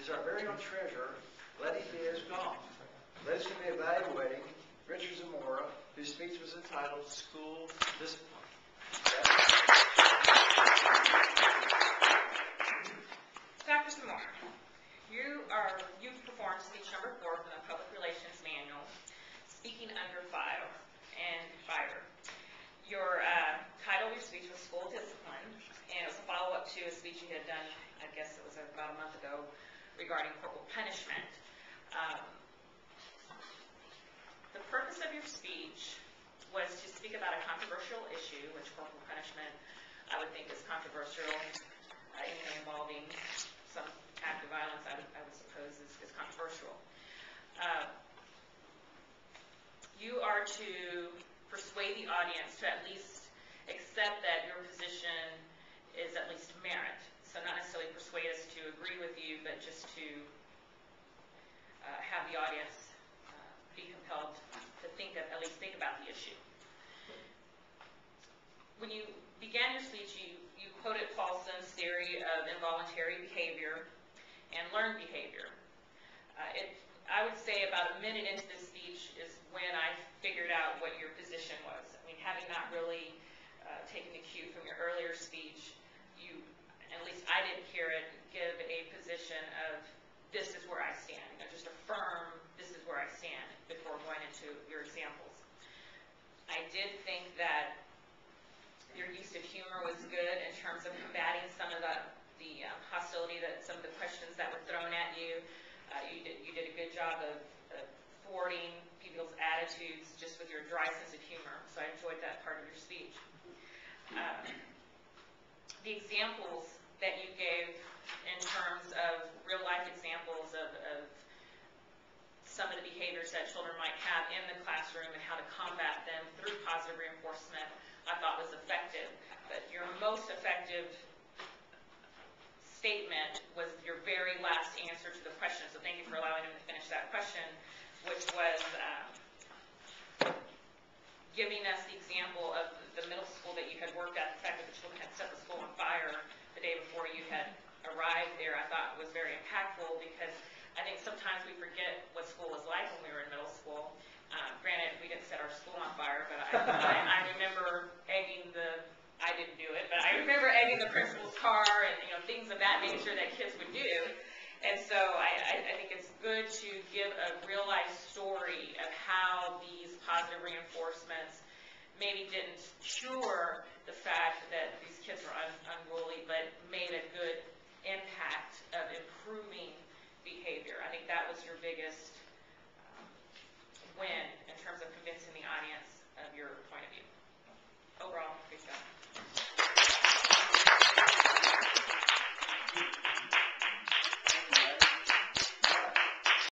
is our very own treasurer, Leticia D is gone. Letty's going to be evaluating Richard Zamora, whose speech was entitled School Discipline. Dr. Zamora, you've performed speech number 4 from the Public Relations Manual, Speaking Under Fire. Your title of your speech was School Discipline, and it was a follow-up to a speech you had done, I guess it was about a month ago, regarding corporal punishment. The purpose of your speech was to speak about a controversial issue, which corporal punishment I would think is controversial. Anything involving some act of violence, I would suppose, is controversial. You are to persuade the audience to at least accept that your position is at least merit. So not necessarily persuade us to agree with you, but just to have the audience be compelled to at least think about the issue. When you began your speech, you quoted Paulson's theory of involuntary behavior and learned behavior. I would say about a minute into the speech is when I figured out what your position was. I mean, having not really taken the cue from your earlier speech, at least I didn't hear it, give a position of this is where I stand. Just affirm this is where I stand before going into your examples. I did think that your use of humor was good in terms of combating some of the hostility that some of the questions that were thrown at you. You did a good job of thwarting people's attitudes just with your dry sense of humor. So I enjoyed that part of your speech. The examples that you gave in terms of real-life examples of some of the behaviors that children might have in the classroom and how to combat them through positive reinforcement, I thought was effective. But your most effective statement was your very last answer to the question. So thank you for allowing him to finish that question, which was giving us the example of the middle school that you had worked at, the fact that the children had set the school on fire the day before you had arrived there. I thought was very impactful because I think sometimes we forget what school was like when we were in middle school. Granted, we didn't set our school on fire, but I remember I didn't do it, but I remember egging the principal's car and things of that nature that kids would do. And so I think it's good to give a real-life story of how these positive reinforcements maybe didn't cure the fact that these kids were unruly, but made a good impact of improving behavior. I think that was your biggest